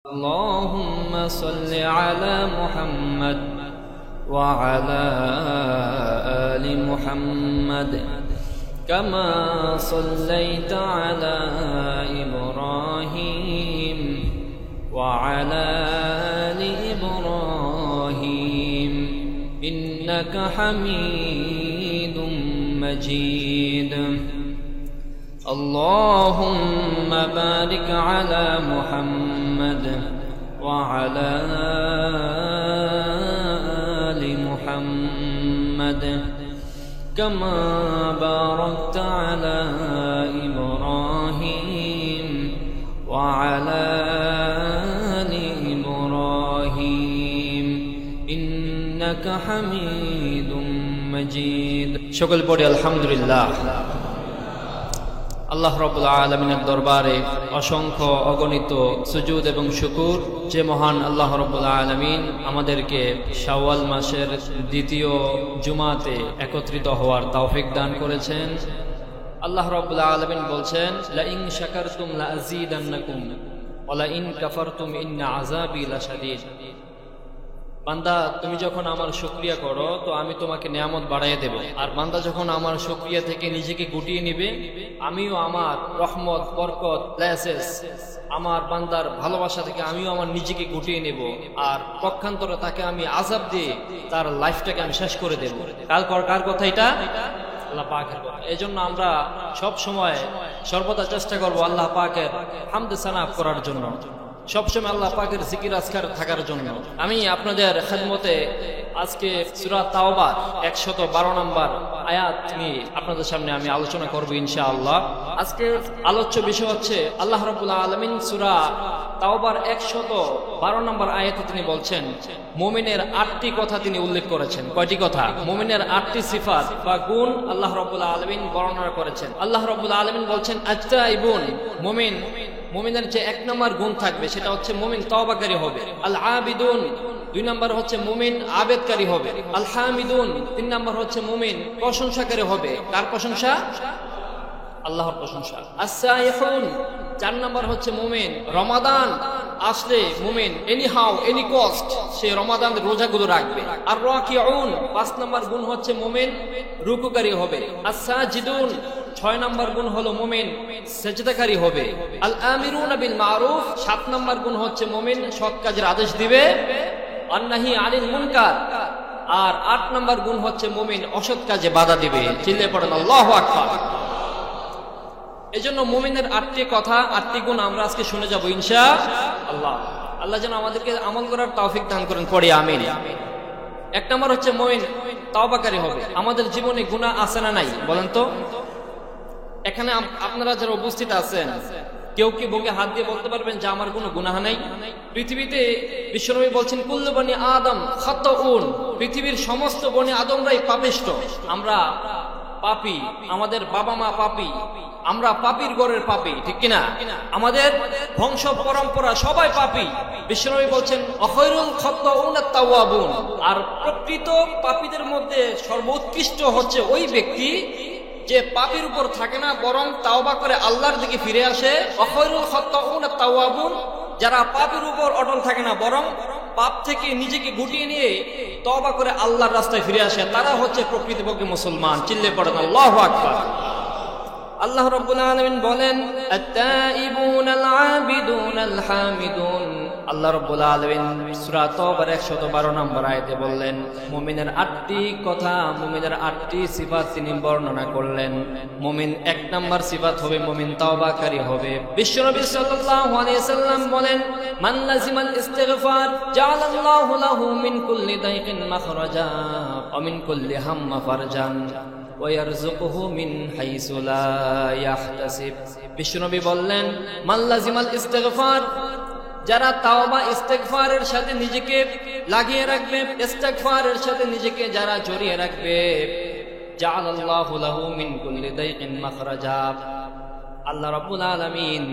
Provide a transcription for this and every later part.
اللهم صل على محمد وعلى آل محمد كما صليت على إبراهيم وعلى آل إبراهيم إنك حميد مجيد اللهم بارك على محمد وعلى آل محمد كما باركت على إبراهيم وعلى آل إبراهيم إنك حميد مجيد شكر بوري الحمد لله আল্লাহ রাব্বুল আলামিনের দরবারে অসংখ্য অগণিত সুজুদ এবং শুকুর যে মহান আল্লাহ রাব্বুল আলামিন আমাদেরকে শাওয়াল মাসের দ্বিতীয় জুমাতে একত্রিত হওয়ার তৌফিক দান করেছেন। আল্লাহ রাব্বুল আলামিন বলছেন, লা ইন শাকারতুম লা আযীদান্নাকুম ওয়া লা ইন কাফারতুম ইন্না আযাবি লাশাদীদ। বান্দা, তুমি যখন আমার শুকরিয়া করো তো আমি তোমাকে নিয়ামত বাড়াইয়ে দেব, আর বান্দা যখন আমার শুকরিয়া থেকে নিজেকে গুটিয়ে নিবে আমিও আমার রহমত বরকত ব্লেসেস আমার বান্দার ভালোবাসা থেকে আমিও আমার নিজেকে গুটিয়ে নেব, আর পক্ষান্তরে তাকে আমি আযাব দিয়ে তার লাইফটাকে আমি শেষ করে দেব। কার কথা এটা? আল্লাহ পাকের কথা। এই জন্য আমরা সব সময় সর্বদা চেষ্টা করব আল্লাহ পাকের হামদে সানা করার জন্য, সবসময় আল্লাহ পাকের জিকির আজকার থাকার জন্য। আমি আপনাদের খেদমতে আজকে সূরা তাওবার 112 নম্বর আয়াত নিয়ে আপনাদের সামনে আমি আলোচনা করব ইনশাআল্লাহ। আজকে আলোচ্য বিষয় হচ্ছে আল্লাহ রাব্বুল আলামিন সূরা তাওবার 112 নম্বর আয়াতে তিনি বলছেন মুমিনের 8টি কথা তিনি উল্লেখ করেছেন। কয়টি কথা? মুমিনের 8টি সিফাত বা গুণ আল্লাহ রাব্বুল আলামিন বর্ণনা করেছেন। আল্লাহ রাব্বুল আলামিন বলছেন আত-তাইবুন, মুমিনের যে 1 নম্বর গুণ থাকবে সেটা হচ্ছে মুমিন তওবাকারী হবে। আল আবিদুন, 2 নম্বর হচ্ছে মুমিন আবেদকারী হবে। আল হামিদুন, 3 নম্বর হচ্ছে মুমিন প্রশংসাকারী হবে। কার প্রশংসা? আল্লাহর প্রশংসা। as-সাইহুন, 4 নম্বর হচ্ছে মুমিন রমাদান আসলে মুমিন এনি কস্ট সে রমাদানের রোজাগুলো রাখবে। আর রাকিউন, 5 নম্বর গুণ হচ্ছে মুমিন রুকুকারী হবে। as-সাজিদুন, 6 নম্বর গুণ হলো মুমিন সেজদাকারী হবে। আল আমিরুনা বিল মারুফ, 7 নম্বর গুণ হচ্ছে মুমিন সৎ কাজের আদেশ দিবে। আন-নাহি আনিল মুনকার, আর 8 নম্বর গুণ হচ্ছে মুমিন অসৎ কাজে বাধা দিবে। চিল্লায়ে পড়েন আল্লাহু আকবার। এজন্য মুমিনের 8টি কথা 8টি গুণ আমরা আজকে শুনে যাব ইনশাআল্লাহ। আল্লাহ যেন আমাদেরকে আমল করার তৌফিক দান করেন, পড়ি আমিন। 1 নম্বর হচ্ছে মুমিন তওবাকারী হবে। আমাদের জীবনে গুনাহ আছে না নাই বলেন তো? এখানে আপনারা যারা উপস্থিত আছেন কেউ কি বুকে হাত দিয়ে বলতে পারবেন যে আমার কোনো গুনাহ নাই? পৃথিবীতে বিশ্বনবী বলছেন কুল্লু বনি আদম খাতাউন, পৃথিবীর সমস্ত বনি আদমরাই পাপিষ্ঠ। আমরা পাপী, আমাদের বাবা মা পাপী, আমরা পাপীর ঘরের পাপী, ঠিক কিনা? আমাদের বংশ পরম্পরা সবাই পাপী। বিশ্বনবী বলছেন অখৈরুল খাতাউন আত-তাওয়াবুন, আর প্রকৃত পাপীদের মধ্যে সর্বোৎকৃষ্ট হচ্ছে ওই ব্যক্তি যে পাপের উপর থাকে না বরং তাওবা করে আল্লাহর দিকে ফিরে আসে। অখৈরুল খাতাউন আত-তাওয়াবুন, যারা পাপের উপর অটল থাকে না বরং পাপ থেকে নিজেকে গুটিয়ে নিয়ে তওবা করে আল্লাহর রাস্তায় ফিরে আসে, তারা হচ্ছে প্রকৃতপক্ষে মুসলমান। চিল্লায়ে পড়েন আল্লাহু আকবার। আল্লাহ রাব্বুল আলামিন বলেন আত-তাইবুন আল-আবিদুন আল-হামিদুন। আল্লাহ রাব্বুল আলামিন সূরা তাওবার 112 নম্বর আয়াতে বললেন মুমিনের 8টি কথা, মুমিনের 8টি সিফাত তিনি বর্ণনা করলেন। মুমিন 1 নম্বর সিফাত হবে মুমিন তওবাকারী হবে। বিশ্বনবী সাল্লাল্লাহু আলাইহি সাল্লাম বলেন মান লাজিমাল ইস্তিগফার জাআলাল্লাহু লাহু মিন কুল্লি দাইকিন মাখরাজা ওয়া মিন কুল্লি হাম্মা ফারজান ওয়ারযুকুহু মিন হাইসু লা ইয়াহতাসিব। বিশ্বনবী বললেন মান লাজিমাল ইস্তিগফার, যারা তাওবা ইস্তেগফারের সাথে নিজেকে লাগিয়ে রাখবে, ইস্তেগফারের সাথে নিজেকে যারা জড়িয়ে রাখবে, জাআলাল্লাহু লাহু মিন কুল্লি দাইকিন মাখরাজা, আল্লাহ রাব্বুল আলামিন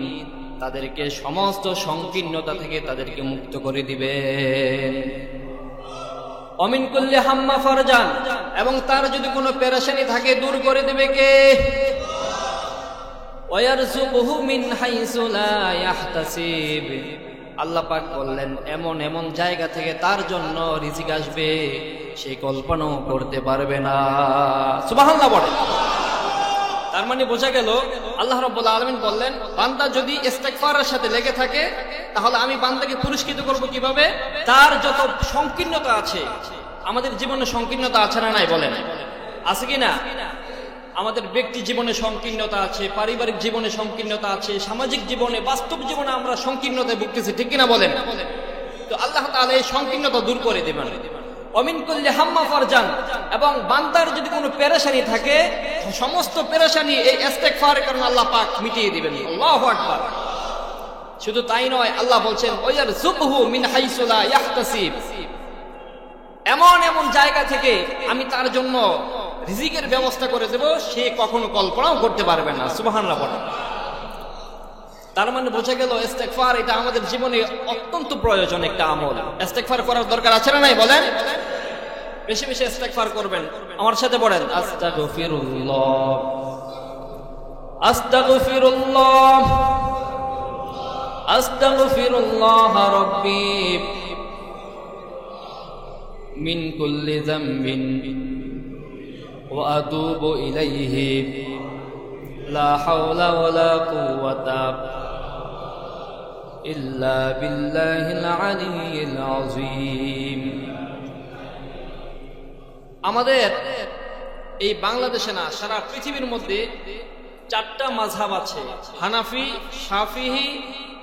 তাদেরকে সমস্ত সংকীর্ণতা থেকে তাদেরকে মুক্ত করে দিবেন। অমিন কুল্লি হাম্মা ফারজান, এবং তার যদি কোনো পেরেশানি থাকে দূর করে দিবে কে? ওয়ারযুকুহু মিন হাইসু লা ইয়াহতাসিব, আল্লাহ পাক বললেন এমন এমন জায়গা থেকে তার জন্য রিজিক আসবে সে কল্পনাও করতে পারবে না। সুবহানাল্লাহ বলে। তার মানে বোঝা গেল আল্লাহ রাব্বুল আলামিন বললেন বান্দা যদি ইস্তেগফারের সাথে লেগে থাকে তাহলে আমি বান্দাকে পুরস্কৃত করব কিভাবে? তার যত সংকীর্ণতা আছে, আমাদের জীবনে সংকীর্ণতা আছে না নাই বলেন? আছে কি না? আমাদের ব্যক্তি জীবনে সংকীর্ণতা আছে, পারিবারিক জীবনে সংকীর্ণতা আছে, সামাজিক জীবনে, বাস্তব জীবনে আমরা সংকীর্ণতায় ভুগতেছি, ঠিক কিনা বলেন? তো আল্লাহ তাআলা এই সংকীর্ণতা দূর করে দেবেন। অমিন কুল্লি হাম্মা ফারজান, এবং বান্দার যদি কোনো পেরেশানি থাকে সমস্ত পেরেশানি এই ইস্তেগফারের কারণে আল্লাহ পাক মিটিয়ে দিবেন। আল্লাহু আকবার। শুধু তাই নয়, আল্লাহ বলছেন ওয়ারযুকহু মিন হাইসু লা ইয়াহতাসিব, এমন এমন জায়গা থেকে আমি তার জন্য রিজিকের ব্যবস্থা করে দেব সে কখনো কল্পনাও করতে পারবে না। সুবহানাল্লাহ বলেন। তার মানে বোঝা গেল ইস্তেগফার এটা আমাদের জীবনে অত্যন্ত প্রয়োজন একটা আমল। ইস্তেগফার করার দরকার আছে না নাই বলেন? বেশি বেশি ইস্তেগফার করবেন। আমার সাথে বলেন আস্তাগফিরুল্লাহ, আস্তাগফিরুল্লাহ, আস্তাগফিরুল্লাহ রাব্বি মিন কুল্লি যামবিন ওয়া আতুবু ইলাইহি লা হাওলা ওয়ালা কুওয়াতা ইল্লা বিল্লাহিল আলিয়্যিল আযীম। আমাদের এই বাংলাদেশে না, সারা পৃথিবীর মধ্যে 4টা মাযহাব আছে, হানাফি, শাফিঈ,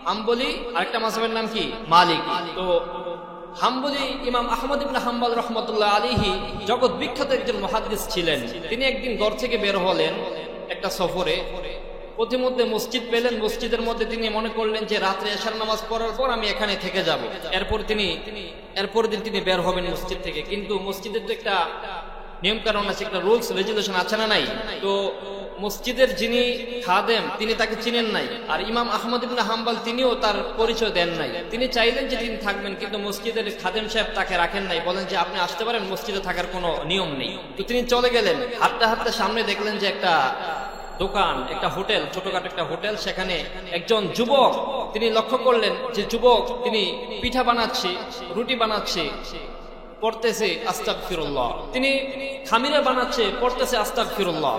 হাম্বলি, আরেকটা মাযহাবের নাম কি? মালিকি। তো হাম্বলি ইমাম আহমদ ইবনে হাম্বল রাহমাতুল্লাহ আলাইহি জগৎ বিখ্যাত একজন মুহাদ্দিস ছিলেন। তিনি একদিন ঘর থেকে বের হলেন একটা সফরে, পথিমধ্যে মসজিদ পেলেন। মসজিদের মধ্যে তিনি মনে করলেন যে রাত্রে এশার নামাজ পড়ার পর আমি এখানে থেকে যাব। এরপর দিন তিনি বের হবেন মসজিদ থেকে। কিন্তু মসজিদের তো একটা নিয়ম কানুন আছে, একটা রুলস রেজুলেশন আছে না নাই? তো মসজিদের যিনি খাদেম তিনি তাকে চিনেন নাই, আর ইমাম আহমদ ইবনে হাম্বল তিনিও তার পরিচয় দেন নাই। তিনি চাইলেন যে তিনি থাকবেন, কিন্তু মসজিদের খাদেম সাহেব তাকে রাখেন নাই, বলেন যে আপনি আসতে পারেন, মসজিদে থাকার কোনো নিয়ম নেই। তো তিনি চলে গেলেন। হাঁটতে হাঁটতে সামনে দেখলেন যে একটা দোকান, একটা হোটেল, ছোটখাটো একটা হোটেল। সেখানে একজন যুবক তিনি লক্ষ্য করলেন যে যুবক তিনি পিঠা বানাচ্ছে, রুটি বানাচ্ছে, পড়তেছে আস্তাগফিরুল্লাহ। তিনি খামিরে বানাচ্ছে, পড়তেছে আস্তাগফিরুল্লাহ।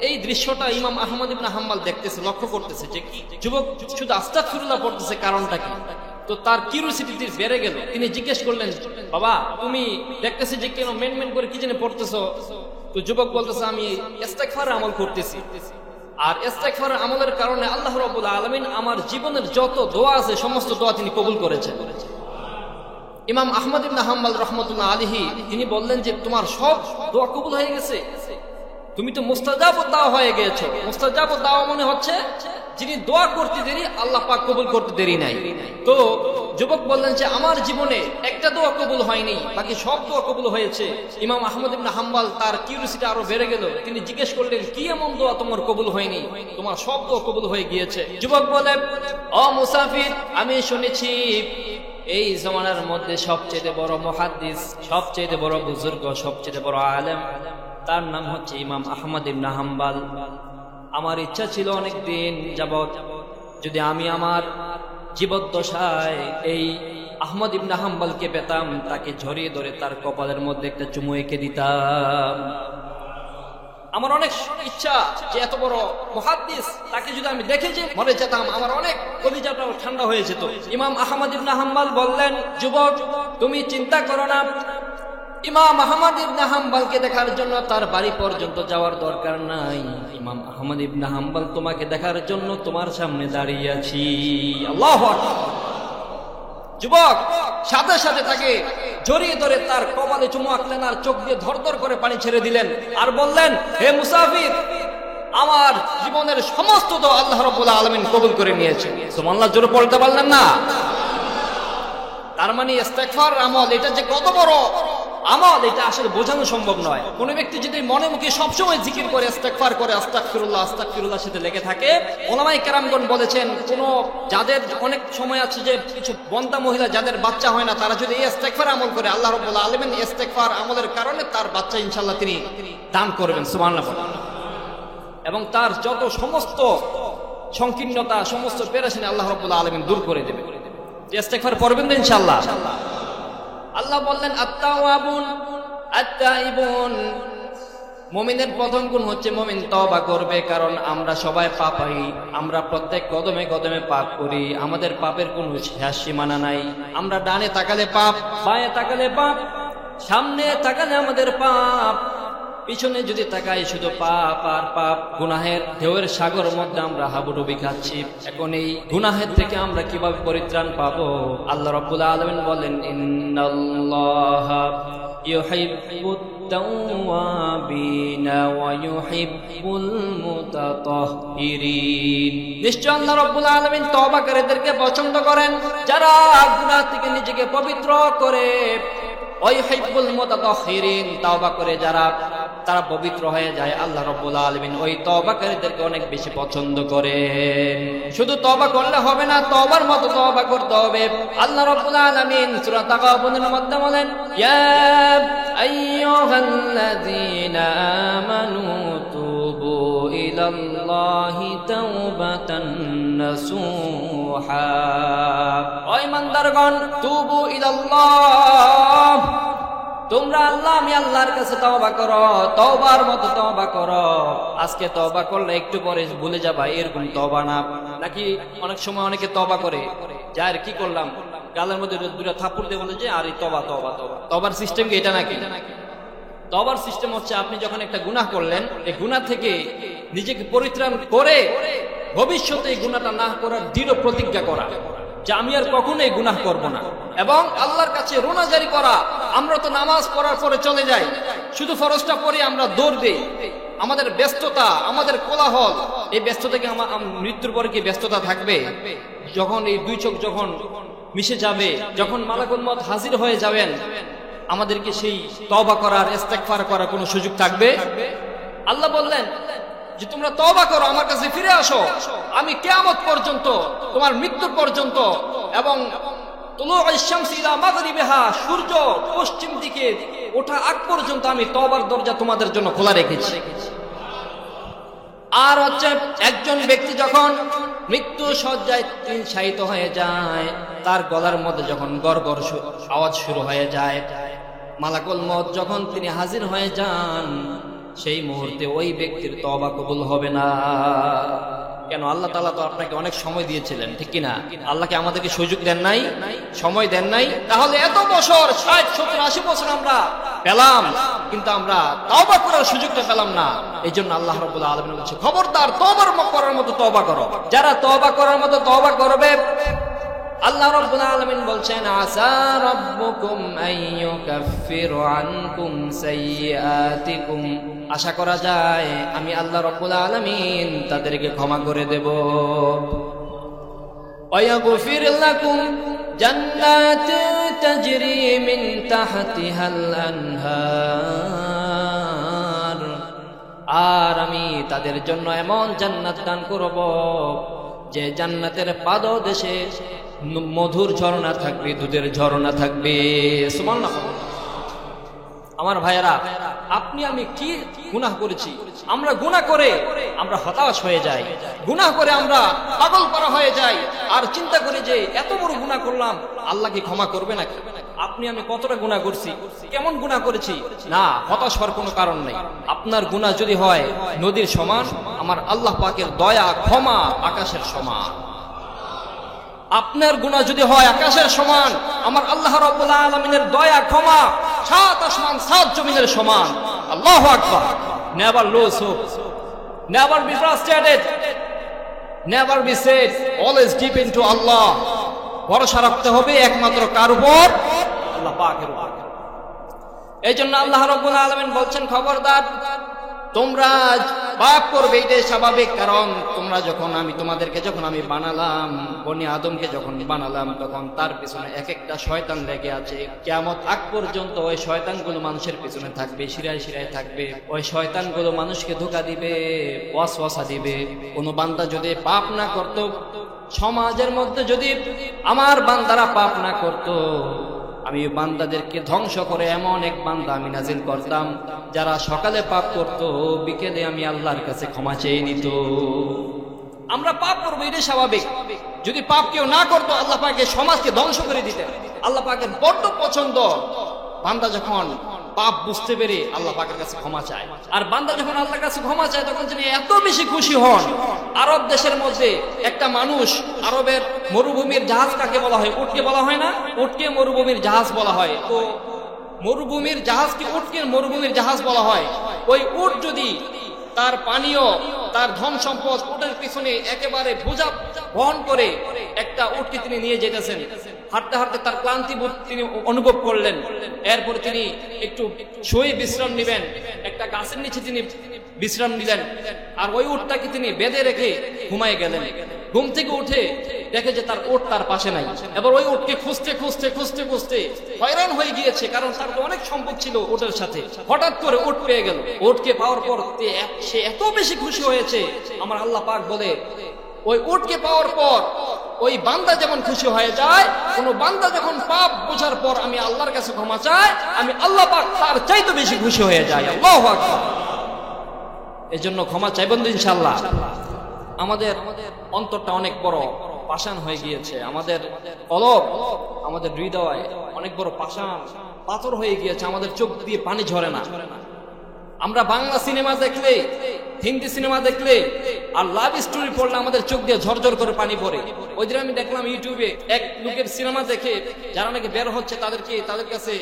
এই দৃশ্যটা ইমাম আহমদ ইবনে হাম্বল দেখতেছে, লক্ষ্য করতেছে যে যুবক শুধু আস্তাগফিরুল্লাহ পড়তেছে, কারণটা কি? তো তার কিউরিওসিটি বেড়ে গেল। তিনি জিজ্ঞেস করলেন, বাবা তুমি দেখতেছি যে কেন মেন করে কি জানি পড়তেছো? তো যুবক বলতেছে আমি ইস্তেগফারের আমল করতেছি, আর ইস্তেগফারের আমলের কারণে আল্লাহ রাব্বুল আলামিন আমার জীবনের যত দোয়া আছে সমস্ত দোয়া তিনি কবুল করেছেন। ইমাম আহমদ ইবনে হাম্বল রাহমাতুল্লাহ আলাইহি তিনি বললেন যে তোমার সব দোয়া কবুল হয়ে গেছে, তুমি তো মুস্তাজাবুদ দাওয়া হয়ে গিয়েছো। মুস্তাজাবুদ দাওয়া মনে হচ্ছে যিনি দোয়া করতে দেরি আল্লাহ পাক কবুল করতে দেরি নাই। তো যুবক বললেন যে আমার জীবনে একটা দোয়া কবুল হয়নি, বাকি সব দোয়া কবুল হয়েছে। ইমাম আহমদ ইবনে হাম্বল তার কিউরিওসিটি আরো বেড়ে গেল। তিনি জিজ্ঞেস করলেন কি এমন দোয়া তোমার কবুল হয়নি? তোমার সব দোয়া কবুল হয়ে গিয়েছে। যুবক বলে, ও মুসাফির, আমি শুনেছি এই জমানার মধ্যে সবচেয়ে বড় মুহাদ্দিস, সবচেয়ে বড় বুজুর্গ, সবচেয়ে বড় আলেম, তার নাম হচ্ছে ইমাম আহমদ ইবনে হাম্বল। আমার ইচ্ছা ছিল অনেক দিন যাবত যদি আমি আমার জীবদ্দশায় এই আহমদ ইবনে হাম্বলকে পেতাম, তাকে ঝরিয়ে ধরে তার কপালের মধ্যে একটা চুমু এঁকে দিতাম। আমার অনেক ইচ্ছা যে এত বড় মুহাদ্দিস, তাকে যদি আমি দেখে যে মরে যেতাম, আমার অনেক কলিজাটাও ঠান্ডা হয়ে যেত। ইমাম আহমদ ইবনে হাম্বল বললেন, যুবক তুমি চিন্তা করো না, ইমাম আহমদ ইবনে হাম্বলকে দেখার জন্য তার বাড়ি পর্যন্ত যাওয়ার দরকার নাই। ইমাম আহমদ ইবনে হাম্বল তোমাকে দেখার জন্য তোমার সামনে দাঁড়িয়ে আছি। আল্লাহু আকবার। যুবক সাথে সাথে তাকে জড়িয়ে ধরে তার কপালে চুমু আঁকলেন, আর চোখ দিয়ে ধরধর করে পানি ছেড়ে দিলেন, আর বললেন, হে মুসাফির, আমার জীবনের সমস্ত দোয়া আল্লাহ রাব্বুল আলামিন কবুল করে নিয়েছেন। সুবহানাল্লাহ, জোরে পড়তে পারলেন না? তার মানে ইস্তেগফার আমল এটা যে কত বড় আমল এটা আসলে বোঝানো সম্ভব নয়। কোন ব্যক্তি যদি মনে মুখে সবসময় জিকির করে, ইস্তেগফার করে, আস্তাগফিরুল্লাহ আস্তাগফিরুল্লাহ সাথে লেগে থাকে, ওলামায়ে কেরামগণ বলেছেন কোন যাদের অনেক সময় আছে যে কিছু বন্দা মহিলা যাদের বাচ্চা হয় না, তারা যদি এই ইস্তেগফার আমল করে, আল্লাহ রাব্বুল আলামিন ইস্তেগফার আমলের কারণে তার বাচ্চা ইনশাআল্লাহ তিনি দান করবেন। সুবহানাল্লাহ। এবং তার যত সমস্ত সংকীর্ণতা, সমস্ত পেরেশানি আল্লাহ রাব্বুল আলামিন দূর করে দেবেন। ইস্তেগফার পড়বেন তো ইনশাআল্লাহ। আল্লাহ বললেন আত-তাওয়াবুন আত-তাইবুন, মুমিনের প্রথম গুণ হচ্ছে মুমিন তওবা করবে, কারণ আমরা সবাই পাপী, আমরা প্রত্যেক কদমে কদমে পাপ করি, আমাদের পাপের কোনো শেষ সীমানা নাই। আমরা ডানে তাকালে পাপ, বাঁয়ে তাকালে পাপ, সামনে তাকালে আমাদের পাপ, পিছনে যদি তাকাই শুধু পাপ আর পাপ। গুনাহের ঢেউয়ের সাগর মধ্যে আমরা হাবুডুবি খাচ্ছি। এখন এই গুনাহের থেকে আমরা কিভাবে পরিত্রাণ পাবো? আল্লাহ রাব্বুল আলামিন বলেন ইন্নাল্লাহা ইউহিব্বুত তাওয়াবিনা ওয়া ইউহিব্বুল মুতাতাহহিরিন। নিশ্চয় আল্লাহ রাব্বুল আলামিন তওবাকারীদেরকে পছন্দ করেন, যারা গুনাহ থেকে নিজেকে পবিত্র করে। ওয়াইহিব্বুল মুতাতাহহিরিন, তওবা করে যারা তারা পবিত্র হয়ে যায়, আল্লাহ রাব্বুল আলামিন ওই তওবাকারীদেরকে অনেক বেশি পছন্দ করেন। শুধু তওবা করলে হবে না, তওবার মতো তওবা করতে হবে। আল্লাহ রাব্বুল আলামিন সূরা তাগাবুনের মধ্যে বলেন ইয়া আইয়ুহাল্লাযীনা আমানু তুবু ইলাল্লাহি তাওবাতান নাসুহা। ও ঈমানদারগণ, তুবু ইলাল্লাহ, তোমরা আল্লাহ আমি আল্লাহর কাছে তওবা করো, তওবার মতো তওবা করো। আজকে তওবা করলে একটু পরে ভুলে যাবা, এরকম তওবা না। নাকি অনেক সময় অনেকে তওবা করে যার কি করলাম, গালের মধ্যে দুটো থাপ্পড় দিয়ে বলে যে আরে তওবা তওবা তওবা। তওবার সিস্টেম কি এটা নাকি? তওবার সিস্টেম হচ্ছে আপনি যখন একটা গুনাহ করলেন, এই গুনাহ থেকে নিজেকে পরিত্রাণ করে ভবিষ্যতে এই গুনাহটা না করার দৃঢ় প্রতিজ্ঞা করা যে আমি আর কখনো এই গুনাহ করব না, এবং আল্লাহর কাছে রোনা জারি করা। আমরা তো নামাজ পড়ার পরে চলে যাই, শুধু ফরজটা পড়ে আমরা দৌড় দিই। আমাদের ব্যস্ততা, আমাদের কোলাহল, এই ব্যস্ততা থেকে মৃত্যুর পরে কি ব্যস্ততা থাকবে? যখন এই দুই চোখ যখন মিশে যাবে, যখন মালাকুল মউত হাজির হয়ে যাবেন, আমাদেরকে সেই তওবা করার, ইস্তেগফার করার কোনো সুযোগ থাকবে? আল্লাহ বললেন যে তোমরা তওবা করো, আমার কাছে ফিরে আসো, আমি কিয়ামত পর্যন্ত, তোমার মৃত্যু পর্যন্ত, এবং তুলুউশ শামসি ইলা মাগরিবিহা, সূর্য পশ্চিম দিকে ওঠা আগ পর্যন্ত আমি তওবার দরজা তোমাদের জন্য খোলা রেখেছি। আর হচ্ছে একজন ব্যক্তি যখন মৃত্যু শয্যায় শায়িত হয়ে যায়, তার গলার মধ্যে যখন গড়গড় আওয়াজ শুরু হয়ে যায়, মালাকুল মউত যখন তিনি হাজির হয়ে যান, সেই মুহূর্তে ওই ব্যক্তির তওবা কবুল হবে না। কেন? আল্লাহ তাআলা তো আপনাকে অনেক সময় দিয়েছিলেন, ঠিক কি না? আল্লাহকে আমাদেরকে সুযোগ দেন নাই, সময় দেন নাই? তাহলে এত বছর 60, 70, 80 বছর আমরা পেলাম, কিন্তু আমরা তওবা করার সুযোগটা পেলাম না। এই জন্য আল্লাহ রাব্বুল আলামিন বলছে খবরদার তওবার করার মতো তওবা করো। যারা তওবা করার মতো তওবা করবে, আল্লাহ রাব্বুল আলামিন বলছেন আসা রাব্বুকুম আইয়ুকাফিরু আনকুম সাইয়্যাতিকুম, আশা করা যায় আমি আল্লাহ রাব্বুল আলামিন তাদেরকে ক্ষমা করে দেব। ওয়া ইয়াগফির লাকুম জান্নাতিন তাজরি মিন তাহতিহাল আনহার, আর আমি তাদের জন্য এমন জান্নাত দান করব যে জান্নাতের পাদদেশে মধুর ঝর্ণা থাকবে, দুধের ঝর্ণা থাকবে। সুবহানাল্লাহ। আমার ভাইয়েরা, আপনি আমি কি গুনাহ করেছি? আমরা গুনাহ করে আমরা হতাশ হয়ে যাই, গুনাহ করে আমরা পাগল করা হয়ে যাই, আর চিন্তা করি যে এত বড় গুনাহ করলাম, আল্লাহ কি ক্ষমা করবে নাকি? আপনি আমি কতটা গুনাহ করছি, কেমন গুনাহ করেছি? না, হতাশ হওয়ার কোনো কারণ নেই। আপনার গুনাহ যদি হয় নদীর সমান, আমার আল্লাহ পাকের দয়া ক্ষমা আকাশের সমান। আপনার গুনাহ যদি হয় আকাশের সমান, আমার আল্লাহ রাব্বুল আলামিনের দয়া ক্ষমা 7 আসমান 7 জমিনের সমান। আল্লাহু আকবার। Never lose hope, never be frustrated, never be sad, always deep into Allah. ভরসা রাখতে হবে একমাত্র কার উপর? আল্লাহ পাকের উপর। এই জন্য আল্লাহ রাব্বুল আলামিন বলছেন খবরদার তোমরা পাপ করবে, এটাই স্বাভাবিক। কারণ তোমরা যখন তোমাদেরকে যখন আমি বানালাম, বনি আদমকে যখন বানালাম, তখন তার পিছনে এক একটা শয়তান লেগে আছে। কিয়ামত আগ পর্যন্ত ওই শয়তানগুলো মানুষের পিছনে থাকবে, শিরায় শিরায় থাকবে। ওই শয়তানগুলো মানুষকে ধোঁকা দিবে, ওয়াসওয়াসা দিবে। কোনো বান্দা যদি পাপ না করত, সমাজের মধ্যে যদি আমার বান্দারা পাপ না করত, আমি বান্দাদেরকে ধ্বংস করে এমন এক বান্দা আমি নাজিল করতাম যারা সকালে পাপ করত, বিকেলে আমি আল্লাহর কাছে ক্ষমা চেয়ে নিত। আমরা পাপ করবো, এটাই স্বাভাবিক। যদি পাপ কেউ না করতো আল্লাহ পাকের সমাজকে ধ্বংস করে দিতেন। আল্লাহ পাকের বড্ড পছন্দ বান্দা যখন পাপ বুঝতে পেরে আল্লাহ পাকের কাছে ক্ষমা চায়। আর বান্দা যখন আল্লাহর কাছে ক্ষমা চায় তখন তিনি এত বেশি খুশি হন। আরব দেশের মধ্যে একটা মানুষ, আরবের মরুভূমির জাহাজ কাকে বলা হয়? উটকে বলা হয় না? উটকে মরুভূমির জাহাজ বলা হয়। তো মরুভূমির জাহাজকে উটকে মরুভূমির জাহাজ বলা হয়। ওই উট যদি তার পানীয়, তার ধন সম্পদ উটের পিছনে একেবারে বোঝা বহন করে একটা উটকে তিনি নিয়ে যেতেছেন, হাঁটতে হাঁটতে তার ক্লান্তি বোধ তিনি অনুভব করলেন। এরপর তিনি একটু শুয়ে বিশ্রাম নেবেন, একটা গাছের নিচে তিনি বিশ্রাম নিলেন। আর ওই উটটাকে তিনি বেঁধে রেখে ঘুমায় গেলেন। ঘুম থেকে উঠে দেখে যে তার উট তার পাশে নাই। এবার ওই উটকে খুঁজতে খুঁজতে খুঁজতে খুঁজতে হয়রান হয়ে গিয়েছে, কারণ তার তো অনেক সম্পদ ছিল উটের সাথে। হঠাৎ করে উট পেয়ে গেল। উটকে পাওয়ার পর সে এত বেশি খুশি হয়েছে, আমার আল্লাহ পাক বলে ওই উটকে পাওয়ার পর ওই বান্দা যেমন খুশি হয়ে যায়, কোন বান্দা যখন পাপ বোঝার পর আমি আল্লাহর কাছে ক্ষমা চাই, আমি আল্লাহ পাক তার চাইতে বেশি খুশি হয়ে যাই। আল্লাহু আকবার। এজন্য ক্ষমা চাইবেন ইনশাআল্লাহ। আমাদের অন্তরটা অনেক বড় পাষাণ হয়ে গিয়েছে, আমাদের কলব, আমাদের হৃদয় অনেক বড় পাষাণ পাথর হয়ে গিয়েছে, আমাদের চোখ দিয়ে পানি ঝরে না। আমরা বাংলা সিনেমা দেখলে, হিন্দি সিনেমা দেখলে আর লাভ স্টোরি পড়লে আমাদের চোখ দিয়ে ঝরঝর করে পানি পড়ে। ওই দিন আমি দেখলাম ইউটিউবে এক লোকের সিনেমা দেখে যারা নাকি বের হচ্ছে তাদের কাছে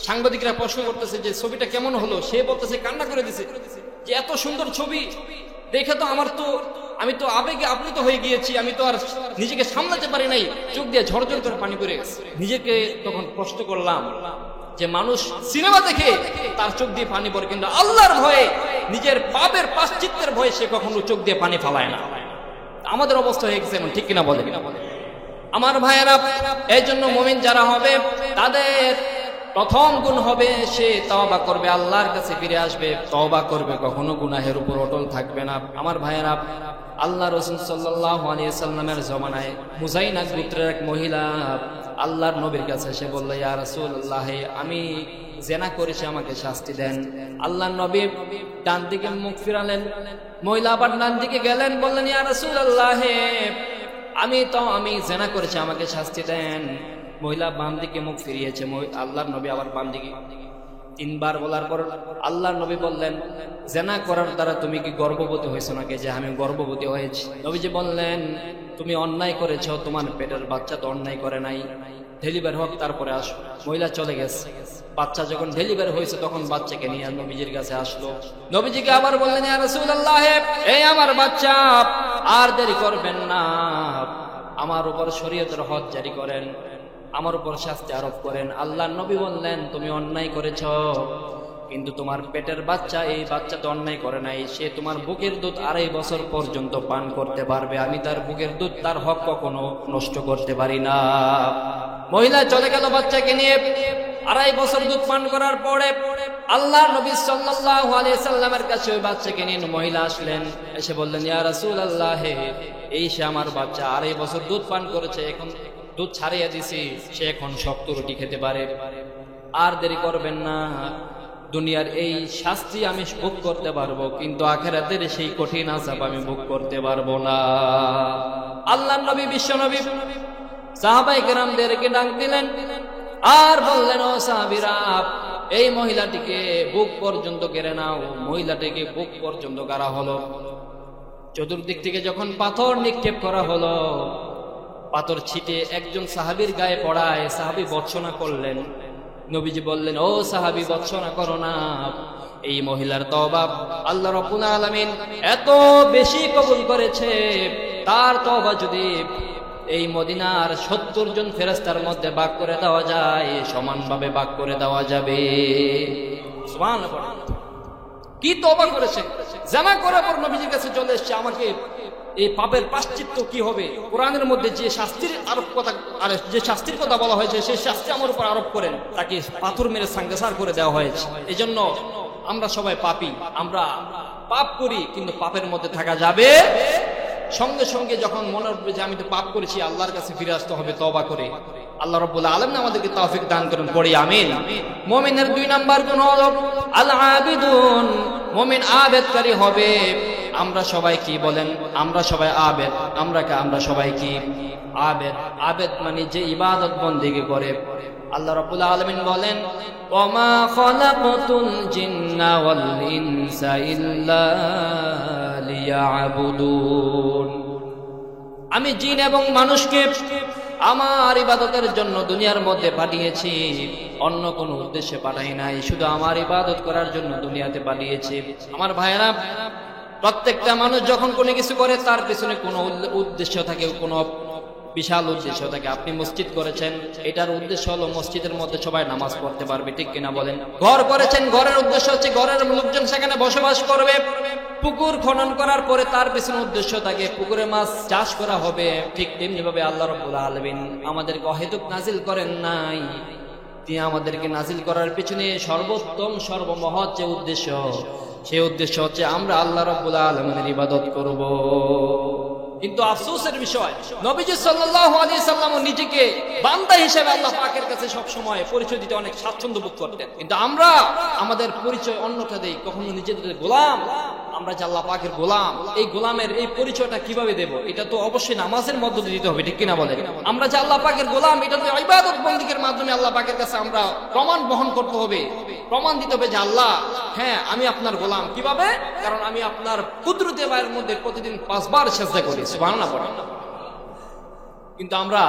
সাংবাদিকরা প্রশ্ন করতেছে যে ছবিটা কেমন হলো। সে বলতেছে, কান্না করে দিছে যে এত সুন্দর ছবি দেখে তো আমি তো আবেগে আপ্লুত হয়ে গিয়েছি, আমি তো আর নিজেকে সামলাতে পারি নাই, চোখ দিয়ে ঝরঝর করে পানি পড়ে গেছে। নিজেকে তখন প্রশ্ন করলাম যে মানুষ সিনেমা দেখে তার চোখ দিয়ে পানি পড়ে, কিন্তু আল্লাহর ভয়ে, নিজের পাপের প্রায়শ্চিত্তের ভয়ে সে কখনো চোখ দিয়ে পানি ফালায় না। আমাদের অবস্থা হয়ে গেছে এমন, ঠিক কিনা বলে? আমার ভাইয়েরা, এই জন্য মুমিন যারা হবে তাদের প্রথম গুণ হবে সে তওবা করবে, আল্লাহর কাছে ফিরে আসবে, তওবা করবে, কখনো গুনাহের উপর অটল থাকবে না। আমার ভাইয়েরা, আল্লাহ রাসূল সাল্লাল্লাহু আলাইহি ওয়াসাল্লামের জমানায় মুজাইনা গোত্রের এক মহিলা আল্লাহর নবীর কাছে এসে বলল, ইয়া রাসূলুল্লাহ, আমি জিনা করেছি, আমাকে শাস্তি দেন। আল্লাহর নবী ডান দিকে মুখ ফিরালেন, মহিলা আবার ডান দিকে গেলেন, বললেন, ইয়া রাসূলুল্লাহ, আমি জিনা করেছি, আমাকে শাস্তি দেন। মহিলা বাম দিকে মুখ ফিরিয়েছে, আল্লাহর নবী আবার বাম দিকে। তিনবার বলার পর আল্লাহর নবী বললেন, জিনা করার দ্বারা তুমি কি গর্ভবতী হয়েছো নাকি? যে আমি গর্ভবতী হয়েছি। নবীজি বললেন, তুমি অন্যায় করেছো, তোমার পেটের বাচ্চা তো অন্যায় করে নাই, ডেলিভারি হোক তারপরে আসো। মহিলা চলে গেছে। বাচ্চা যখন ডেলিভারি হয়েছে তখন বাচ্চাকে নিয়ে নবীজির কাছে আসলো। নবীজিকে আবার বললেন, ইয়া রাসূলুল্লাহ, এই আমার বাচ্চা, আর দেরি করবেন না, আমার উপর শরীয়তের হদ জারি করেন, আমার উপর শাস্তি আরোপ করেন। আল্লাহর নবী বললেন, তুমি অন্যায় করেছ, কিন্তু তোমার পেটের বাচ্চা, এই বাচ্চা তো অন্যায় করে নাই, সে তোমার বুকের দুধ 2.5 বছর পর্যন্ত পান করতে পারবে, আমি তার বুকের দুধ, তার হক কখনো নষ্ট করতে পারি না। মহিলা চলে গেল বাচ্চাকে নিয়ে। 2.5 বছর দুধ পান করার পরে আল্লাহর নবী সাল্লাল্লাহু আলাইহি সাল্লামের কাছে ওই বাচ্চাকে নিয়ে মহিলা আসলেন, এসে বললেন, ইয়া রাসূলুল্লাহ, এই সে আমার বাচ্চা 2.5 বছর দুধ পান করেছে, এখন দুধ ছাড়িয়ে দিছি, সে এখন শক্ত রুটি খেতে পারে, আর দেরি করবেন না, দুনিয়ার এই শাস্তি আমি ভোগ করতে পারবো, কিন্তু আখিরাতের সেই কঠিন আযাব আমি ভোগ করতে পারবো না। আল্লাহর নবী, বিশ্ব নবী সাহাবায়ে কেরামদেরকে ডাক দিলেন আর বললেন, ও সাহাবীরা, এই মহিলাটিকে বুক পর্যন্ত কেড়ে নাও। মহিলাটিকে বুক পর্যন্ত গাড়া হলো। চতুর্দিক থেকে যখন পাথর নিক্ষেপ করা হলো, পাথর ছিটে একজন সাহাবীর গায়ে পড়ায়, সাহাবী ভর্ৎসনা করলেন। নবীজি বললেন, ও সাহাবী, ভর্ৎসনা করো না, এই মহিলার তওবা আল্লাহ রাব্বুল আলামিন এত বেশি কবুল করেছে, তার তওবা যদি এই মদিনার 70 জন ফেরেশতার মধ্যে ভাগ করে দেওয়া যায়, সমানভাবে ভাগ করে দেওয়া যাবে। সুবহানাল্লাহ। কি তওবা করেছে! জিনা করার পর নবীজির কাছে চলে এসেছে, আমাকে এই পাপের প্রায়শ্চিত্ত কি হবে? কোরআনের মধ্যে যে শাস্তির কথা বলা হয়েছে, সেই শাস্তি আমার উপর আরোপ করেন, তাকে পাথর মেরে সাংঘাসার করে দেওয়া হয়েছে। এই জন্য আমরা সবাই পাপী, আমরা পাপ করি, কিন্তু পাপের মধ্যে থাকা যাবে। সঙ্গে সঙ্গে যখন মনে হবে যে আমি তো পাপ করেছি, আল্লাহর কাছে ফিরে আসতে হবে তওবা করে। আল্লাহ রাব্বুল আলামিন আমাদেরকে তৌফিক দান করুন, পড়ি আমিন। মুমিনের 2 নাম্বার গুণ হলো আল আবিদুন, মুমিন আবেদকারী হবে। আমরা সবাই কি বলেন? আমরা সবাই আবেদ। আমরা সবাই কি আবেদ? আবেদ মানে যে ইবাদত বন্দেগী করে। আল্লাহ রাব্বুল আলামিন বলেন, ওমা খালাকতুল জিন্না ওয়াল ইনসা ইল্লা লিয়াবুদুন। আমি জিন এবং মানুষকে আমার ইবাদতের জন্য দুনিয়ার মধ্যে পাঠিয়েছি, অন্য কোনো উদ্দেশ্যে পাঠাই নাই, শুধু আমার ইবাদত করার জন্য দুনিয়াতে পাঠিয়েছি। আমার ভাইয়েরা, প্রত্যেকটা মানুষ যখন কোনো কিছু করে তার পিছনে কোনো উদ্দেশ্য থাকে, কোনো বিশাল উদ্দেশ্য থাকে। আপনি মসজিদ করেছেন, এটার উদ্দেশ্য হলো মসজিদের মধ্যে সবাই নামাজ পড়তে পারবে, ঠিক কিনা বলেন? ঘর করেছেন, ঘরের উদ্দেশ্য হচ্ছে ঘরের লোকজন সেখানে বসবাস করবে। পুকুর খনন করার পরে তার পেছনে উদ্দেশ্য থাকে পুকুরে মাছ চাষ করা হবে। ঠিক তেমনি ভাবে আল্লাহ রাব্বুল আলামিন আমাদেরকে অহেতুক নাজিল করেন নাই। তিনি আমাদেরকে নাজিল করার পিছনে সর্বোত্তম সর্বমহৎ যে উদ্দেশ্য, সেই উদ্দেশ্য হচ্ছে আমরা আল্লাহ রাব্বুল আলামিনের ইবাদত করব। কিন্তু আফসোসের বিষয়, নবীজি সাল্লাল্লাহু আলাইহি সাল্লাম নিজেকে বান্দা হিসেবে আল্লাহ পাকের কাছে সব সময় পরিচয় দিতে অনেক স্বাচ্ছন্দ্য বোধ করতেন। কিন্তু আমরা আমাদের পরিচয় অন্যকে দেই, কখনো নিজেদের গোলাম। আমরা যে আল্লাহ পাকের গোলাম, এই গোলামের এই পরিচয়টা কিভাবে দেব? এটা তো অবশ্যই নামাজের মধ্য দিয়ে দিতে হবে, ঠিক কিনা বলেন? আমরা যে আল্লাহ পাকের গোলাম, এটা তো ইবাদত বন্দেগীর মাধ্যমে আল্লাহ পাকের কাছে আমরা প্রমাণ বহন করতে হবে, প্রমাণ দিতে হবে যে আল্লাহ, হ্যাঁ আমি আপনার গোলাম। কিভাবে? কারণ আমি আপনার কুদরতে বায়ের মধ্যে প্রতিদিন 5 বার সিজদা করি, সুবহানাল্লাহ পড়েন। কিন্তু আমরা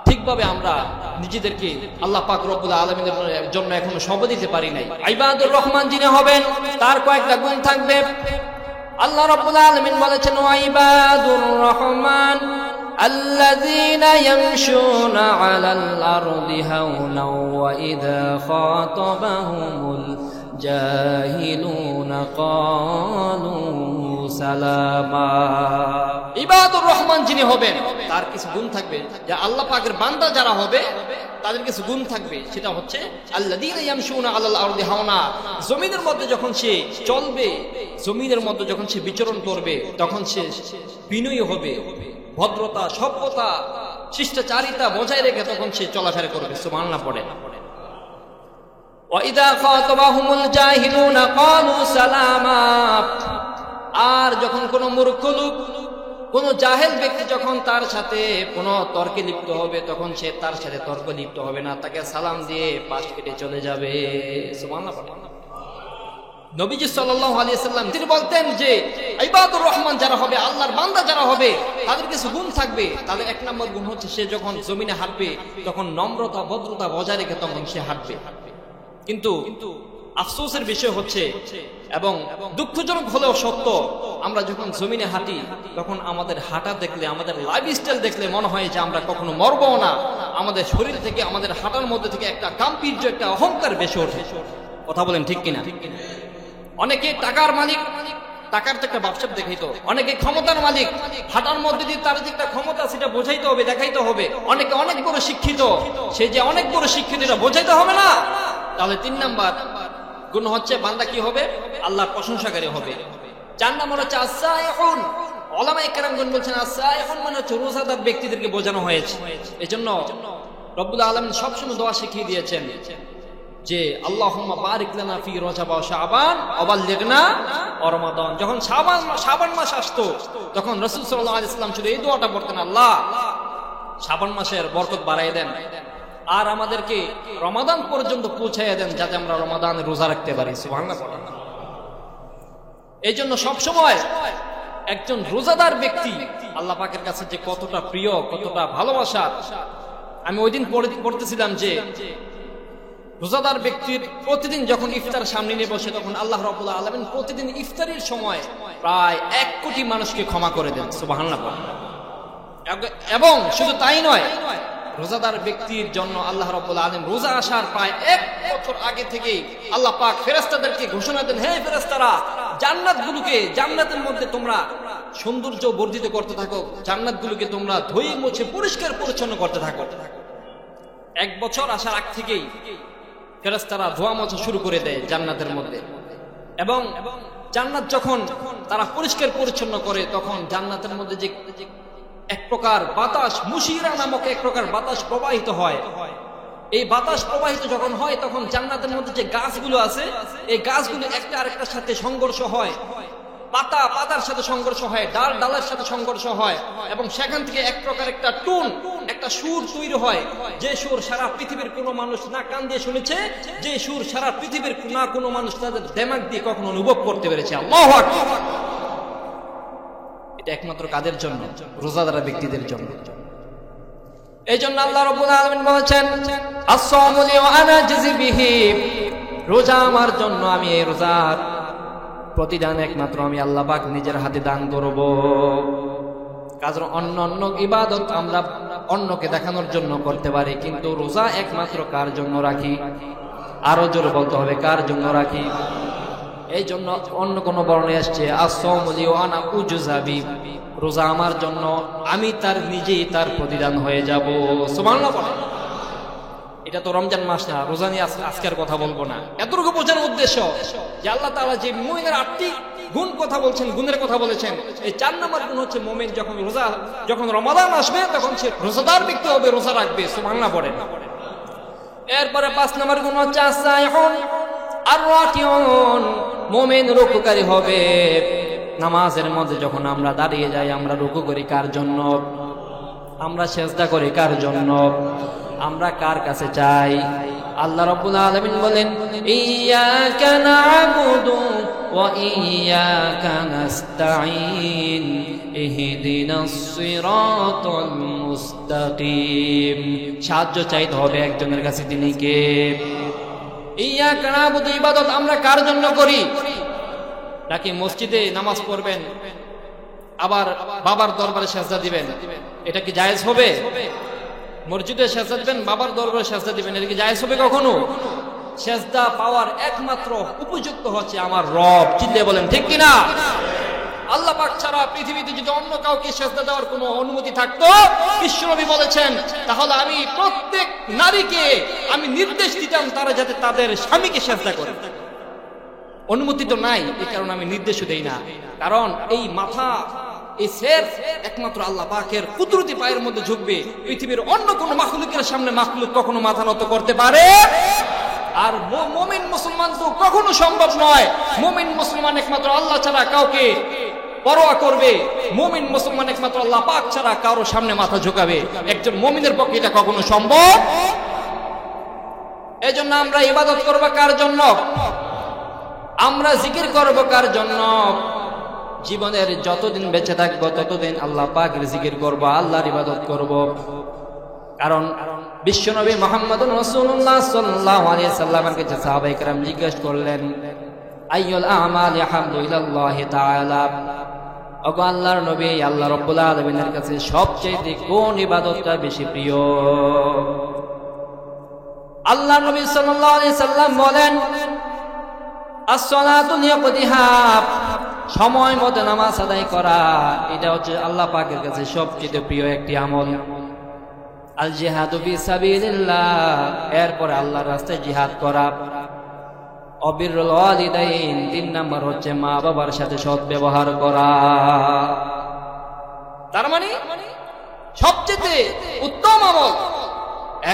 ঠিকভাবে আমরা নিজেদেরকে আল্লাহ পাক রব্বুল আলামিনের জন্য এখনো শপথ দিতে পারি নাই। ইবাদুর রহমান যিনি হবেন তার কয়েকটা গুণ থাকবে। আল্লাহ রাব্বুল আলামিন বলেছেন, ওয়া ইবাদুর রহমান আল্লাযীনা ইয়ামশুনা আলাল আরদি হাওনা ওয়া ইযা খাতাবাহুমুল জাহিলুনা ক্বালু সালামা। ইবাদুর রহমান যিনি হবেন তার কিছু গুণ থাকবে, যে আল্লাহ পাকের বান্দা যারা হবে তাদের কিছু গুণ থাকবে। সেটা হচ্ছে আল্লাযীনা ইয়ামশুনা আলাল আরদি হাওনা, জমিনের মধ্যে যখন সে চলবে, জমিনের মধ্যে যখন সে বিচরণ করবে, তখন সে বিনয়ী হবে, ভদ্রতা, সভ্যতা, শিষ্টাচারিতা বজায় রেখে তখন সে চলাফেরা করবে। সুবহানাল্লাহ পড়ে। ওয়া ইযা খাতাবাহুমুল জাহিলুনা ক্বালু সালামা। আর যখন কোনো মূর্খ লোক, কোন জাহেল ব্যক্তি যখন তার সাথে কোনো তর্কে লিপ্ত হবে, তখন সে তার সাথে তর্ক লিপ্ত হবে না, তাকে সালাম দিয়ে পাশ কেটে চলে যাবে। সুবহানাল্লাহ। নবীজি সাল্লাল্লাহু আলাইহি সাল্লাম তিনি বলতেন যে ইবাদুর রহমান যারা হবে, আল্লাহর বান্দা যারা হবে, তাদের কিছু গুণ থাকবে। তাদের 1 নম্বর গুণ হচ্ছে সে যখন জমিনে হাঁটবে তখন নম্রতা, ভদ্রতা বজায় রেখে তখন সে হাঁটবে। কিন্তু আফসোসের বিষয় হচ্ছে, এবং দুঃখজনক হলেও সত্য, আমরা যখন জমিনে হাঁটি তখন আমাদের হাঁটা দেখলে, আমাদের লাইফস্টাইল দেখলে মনে হয় যে আমরা কখনো মরবো না। আমাদের শরীর থেকে, আমাদের হাঁটার মধ্যে থেকে একটা গাম্ভীর্য, একটা অহংকার বেশি ওঠে। কথা বলেন ঠিক কিনা? অনেকে টাকার মালিক, টাকার তো একটা ব্যবসা দেখাইতো। অনেকে ক্ষমতার মালিক, হাঁটার মধ্যে দিয়ে তার যে একটা ক্ষমতা সেটা বোঝাইতে হবে, দেখাইতে হবে। অনেকে অনেক বড় শিক্ষিত, সে যে অনেক বড় শিক্ষিত এটা বোঝাইতে হবে না। তাহলে 3 নাম্বার গুণ হচ্ছে বান্দা কি হবে? আল্লাহর প্রশংসাকারী হবে। 4 নম্বর হচ্ছে আস-সাইহুন। উলামায়ে কেরামগণ বলছেন আস-সাইহুন মানে হচ্ছে রোজাদার ব্যক্তিদেরকে বোঝানো হয়েছে। এজন্য রব্বুল আলামিন সবসময় দোয়া শিখিয়ে দিয়েছেন যে আল্লাহুম্মা বারিক লানা ফি রজব ওয়া শাবান ওয়া বাল্লিগনা রমাদান। যখন শাবান মাস আসতো তখন রাসূল সাল্লাল্লাহু আলাইহি ওয়াসাল্লাম শুধু এই দোয়াটা পড়তেন, আল্লাহ শাবান মাসের বরকত বাড়ায় দেন আর আমাদেরকে রমাদান পর্যন্ত পৌঁছাইয়া দেন, যাতে আমরা রমাদানে রোজা রাখতে পারি। সুবহানাল্লাহ। এই জন্য সবসময় একজন রোজাদার ব্যক্তি আল্লাহ পাকের কাছে যে কতটা প্রিয়, কতটা ভালোবাসা। আমি ওই দিন পড়তেছিলাম যে রোজাদার ব্যক্তির প্রতিদিন যখন ইফতার সামনে নিয়ে বসে, তখন আল্লাহ রাব্বুল আলামিন প্রতিদিন ইফতারের সময় প্রায় 1 কোটি মানুষকে ক্ষমা করে দেন। সুবহানাল্লাহ। এবং শুধু তাই নয়, রোজাদার ব্যক্তির জন্য আল্লাহ রাব্বুল আলামিন রোজা আসার প্রায় 1 বছর আগে থেকেই আল্লাহ পাক ফেরেশতাদেরকে ঘোষণা দেন, হে ফেরেশতারা, জান্নাতগুলোকে, জান্নাতের মধ্যে তোমরা সৌন্দর্য বর্ধিত করতে থাকো, জান্নাতগুলোকে তোমরা ধুয়ে মুছে পরিষ্কার পরিচ্ছন্ন করতে থাকো। 1 বছর আসার আগ থেকেই ফেরেশতারা ধোয়া মোছা শুরু করে দেয় জান্নাতের মধ্যে। এবং জান্নাত যখন তারা পরিষ্কার পরিচ্ছন্ন করে, তখন জান্নাতের মধ্যে যে এক প্রকার বাতাস, মুশিরা নামক এক প্রকার বাতাস প্রবাহিত হয়। এই বাতাস প্রবাহিত যখন হয়, তখন জান্নাতের মধ্যে যে গাছগুলো আছে, এই গাছগুলো একটা আরেকটার সাথে সংঘর্ষ হয়। পাতার সাথে সংঘর্ষ হয়, ডালের সাথে সংঘর্ষ হয়, এবং সেখান থেকে এক প্রকার একটা টুন, একটা সুর তৈরি হয়, যে সুর সারা পৃথিবীর কোনো মানুষ না কান দিয়ে শুনেছে, যে সুর সারা পৃথিবীর না কোনো মানুষ তাদের দিমাগ দিয়ে কখনো অনুভব করতে পেরেছে। আল্লাহু আকবার। এটা একমাত্র কাদের জন্য? রোজাদার ব্যক্তিদের জন্য। এই জন্য আল্লাহ রাব্বুল আলামিন বলেছেন, আস-সাওমু লি ওয়া আনা আজজি বিহি, রোজা আমার জন্য, আমি এই রোজার প্রতিদান একমাত্র আমি আল্লাহ পাক নিজের হাতে দান করব। কারণ অন্য ইবাদত আমরা অন্যকে দেখানোর জন্য করতে পারি, কিন্তু রোজা একমাত্র কার জন্য রাখি? আরো জোরে বলতে হবে, কার জন্য রাখি? এই জন্য অন্য কোন বর্ণে আসছে, আস-সাওমু লি ওয়া আনা উজজা বিহি, রোজা আমার জন্য, আমি তার নিজেই তার প্রতিদান হয়ে যাব। সুবহানাল্লাহ। এটা তো রমজান মাস না, রোজা নিয়ে আজকের কথা বলবো না। এতটুকু বোঝানোর উদ্দেশ্য যে আল্লাহ তাআলা যে মুমিনের 8টি গুণ কথা বলছেন, গুণের কথা বলেছেন, এই 4 নম্বর গুণ হচ্ছে মুমিন যখন রমাদান আসবে তখন সে রোজাদার ব্যক্তি হবে, রোজা রাখবে। সুবহানাল্লাহ পড়েন। এরপরে 5 নম্বর গুণ হচ্ছে আস-সাইহুন আর-রাকিউন, মুমিন রুকুকারী হবে। নামাজের মধ্যে যখন আমরা দাঁড়িয়ে যাই, আমরা রুকু করি কার জন্য? আমরা সিজদা করি কার জন্য? আমরা কার কাছে চাই? আল্লাহ রাব্বুল আলামিন বলেন, ইয়্যাকা না'বুদু ওয়া ইয়্যাকা নাস্তাঈন ইহদিনাস সিরাতাল মুস্তাকিম। সাহায্য চাইতে হবে একজনের কাছে, তিনি কে? ইয়্যাকা না'বুদু, ইবাদত আমরা কার জন্য করি? নাকি মসজিদে নামাজ পড়বেন আবার বাবার দরবারে সেজদা দিবেন, এটা কি জায়েজ হবে? মসজিদে সেজদা দিবেন, বাবার দরবারে সেজদা দিবেন, এটা কি জায়েজ হবে কখনো? সেজদা পাওয়ার একমাত্র উপযুক্ত হচ্ছে আমার রব। চিল্লিয়ে বলেন ঠিক কিনা? আল্লাহ পাক ছাড়া পৃথিবীতে যদি অন্য কাউকে সেজদা দেওয়ার কোনো অনুমতি থাকতো, বিশ্বনবী বলেছেন, তাহলে আমি প্রত্যেক নারীকে আমি নির্দেশ দিতাম তারা যাতে তাদের স্বামীকে সেজদা করে। অনুমতি তো নাই, এই কারণে আমি নির্দেশও দেই না। কারণ এই মাথা, এই সের একমাত্র আল্লাহ পাকের কুদরতি পায়ের মধ্যে ঝুঁকবে। পৃথিবীর অন্য কোনো মাখলুকের সামনে মাখলুক কখনো মাথা নত করতে পারে? আর মুমিন মুসলমান তো কখনো সম্ভব নয়। মুমিন মুসলমান একমাত্র আল্লাহ ছাড়া কাউকে পরোয়া করবে। মুমিন মুসলমান একমাত্র আল্লাহ পাক ছাড়া কারো সামনে মাথা ঝুঁকাবে। একজন মুমিনের পক্ষে এটা কখনো সম্ভব। এই জন্য আমরা ইবাদত করব কার জন্য? আমরা জিকির করব কার জন্য? জীবনের যতদিন বেঁচে থাকবো ততদিন আল্লাহ পাকের জিকির করব, আল্লাহর ইবাদত করব। কারণ বিশ্বনবী মুহাম্মদুর রাসূলুল্লাহ সাল্লাল্লাহু আলাইহি সাল্লামের কাছে সাহাবায়ে কেরাম জিজ্ঞেস করলেন, আইয়ুল আমালি আহাব্বু ইলাল্লাহি তাআলা, ওগো আল্লাহর নবী, আল্লাহ রাব্বুল আলামিনের কাছে সবচেয়ে কোন ইবাদতটা বেশি প্রিয়? আল্লাহর নবী সাল্লাল্লাহু আলাইহি সাল্লাম বলেন, as-salatu liwaqtiha, সময় মতো নামাজ আদায় করা, এটা হচ্ছে আল্লাহ পাকের কাছে সবচেয়ে প্রিয় একটি আমল। আল জিহাদু ফি সাবিলিল্লাহ, এরপরে আল্লাহর রাস্তায় জিহাদ করা। অবিরুল ওয়ালিদাইন, 3 নাম্বার হচ্ছে মা বাবার সাথে সৎ ব্যবহার করা। তার মানে সবচেয়ে উত্তম আমল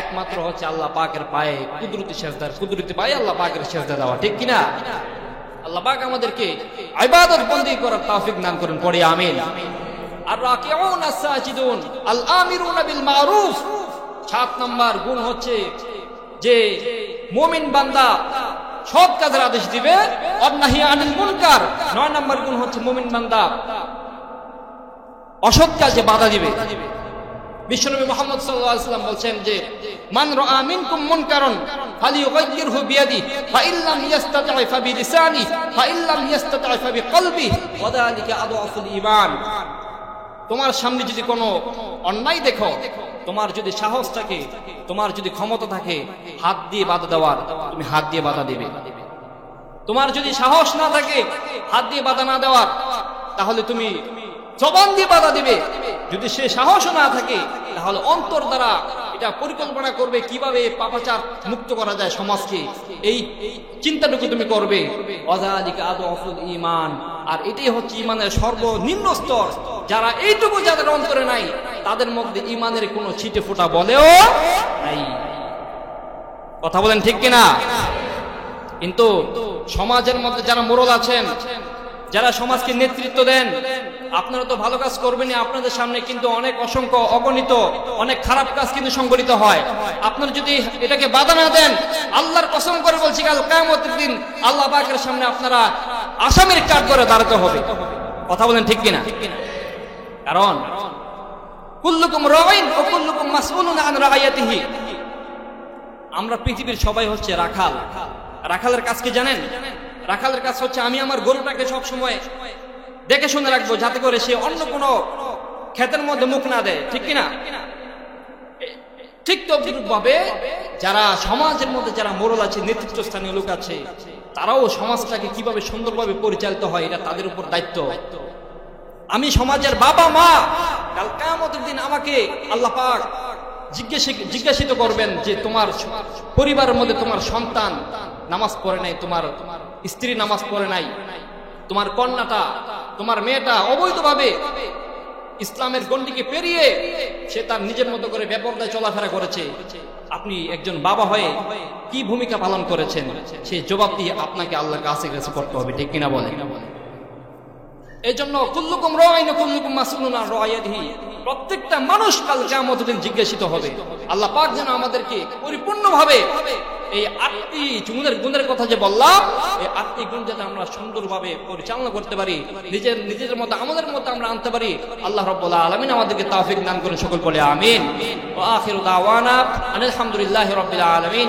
একমাত্র হচ্ছে আল্লাহ পাকের পায়ে কুদরতি সেজদার, কুদরতি পায়ে আল্লাহ পাকের সেজদা দেওয়া। ঠিক কিনা? আল্লাহ পাক আমাদেরকে ইবাদত বন্দেগী করার তৌফিক দান করুন, পড়ি আমিন। আর রাকিউন আস-সাজিদুন আল আমিরুনা বিল মারুফ, 7 নাম্বার গুণ হচ্ছে যে মুমিন বান্দা সৎ কাজের আদেশ দিবে, অন্নাহি আনিল মুনকার। 9 নাম্বার গুণ হচ্ছে মুমিন বান্দা অসৎ কাজে বাধা দিবে। বিশ্বনবী মুহাম্মদ সাল্লাল্লাহু আলাইহি ওয়াসাল্লাম বলছেন যে, মান রাআ মিনকুম মুনকারান ফালিয়ুগাইয়িরহু বিয়াদিহি ফাইল্লাম ইস্তাতি' ফাবিলিসানিহি ফাইল্লাম ইস্তাতি' ফাবিকলবিহি ওয়া যালিকা আদআফুল ঈমান। তোমার সামনে যদি কোনো অন্যায় দেখো, তোমার যদি সাহস থাকে, তোমার যদি ক্ষমতা থাকে হাত দিয়ে বাধা দেওয়ার, তুমি হাত দিয়ে বাধা দিবে। তোমার যদি সাহস না থাকে হাত দিয়ে বাধা না দেওয়ার, তাহলে তুমি জবান দিয়ে বাধা দিবে। যদি সে সাহসও না থাকে তাহলে অন্তর দ্বারা এটা পরিকল্পনা করবে কিভাবে পাপাচার মুক্ত করা যায় সমাজকে, এই চিন্তাটুকু তুমি করবে। ওয়াযালিকা আদআফুল ঈমান, আর এটাই হচ্ছে ঈমানের সর্বনিম্ন স্তর। যারা এইটুকু যাদের অন্তরে নাই, তাদের মধ্যে ঈমানের কোনো ছিটে ফোঁটা বলেও নাই। কথা বলেন ঠিক কিনা? কিন্তু সমাজের মধ্যে যারা মোড়ল আছেন, যারা সমাজকে নেতৃত্ব দেন, আপনারা তো ভালো কাজ করবেনই, আপনাদের সামনে কিন্তু অনেক অসংখ্য অগণিত অনেক খারাপ কাজ কিন্তু সংঘটিত হয়। আপনারা যদি এটাকে বাধা না দেন, আল্লাহর কসম করে বলছি কাল কিয়ামতের দিন আল্লাহ পাকের সামনে আপনারা আসামির কাঠ করে দাঁড়াতে হবে। কথা বলেন ঠিক কিনা? কারণ কুল্লুকুম রাঈন ওয়া কুল্লুকুম মাসউলুন আন রাঈয়াতিহি। আমরা পৃথিবীর সবাই হচ্ছে রাখাল। রাখালের কাজ কি জানেন? রাখালের কাজ হচ্ছে আমি আমার গরুটাকে সব সময় দেখে শুনে রাখবো, যাতে করে সে অন্য কোনো ক্ষেতের মধ্যে মুখ না দেয়, ঠিক কিনা? ঠিক তদ্রূপভাবে যারা সমাজের মধ্যে যারা মোড়ল আছে, নেতৃত্বস্থানীয় লোক আছে, তারাও সমাজটাকে কিভাবে সুন্দরভাবে পরিচালিত হয় এটা তাদের উপর দায়িত্ব। আমি সমাজের বাবা মা, কাল কিয়ামতের দিন আমাকে আল্লাহ পাক জিজ্ঞাসিত করবেন যে তোমার পরিবারের মধ্যে তোমার সন্তান নামাজ পড়ে নাই, তোমার স্ত্রী নামাজ পড়ে নাই, তোমার কন্যাটা, তোমার মেয়েটা অবৈধভাবে ইসলামের গণ্ডিকে পেরিয়ে সে তার নিজের মতো করে বেপরদায় চলাফেরা করেছে, আপনি একজন বাবা হয়ে কি ভূমিকা পালন করেছেন, সেই জবাব দিয়ে আপনাকে আল্লাহর কাছে করতে হবে, ঠিক কিনা বলেন? এই জন্য কুল্লুকুম রাঈন ওয়া কুল্লুকুম মাসউলুন আন রাঈয়াতিহি, প্রত্যেকটা মানুষ কাল কিয়ামতের দিন জিজ্ঞাসিত হবে। আল্লাহ পাক যেন আমাদেরকে পরিপূর্ণভাবে এই 8টি গুণের কথা যে বললাম, এই 8টি গুণ যাতে আমরা সুন্দরভাবে পরিচালনা করতে পারি, নিজের মতো আমাদের মতো আমরা আনতে পারি, আল্লাহ রাব্বুল আলামিন আমাদেরকে তৌফিক দান করুন। সকল বলে আমিন। ওয়া আখিরু দাওয়ানা আলহামদুলিল্লাহি রাব্বিল আলামিন।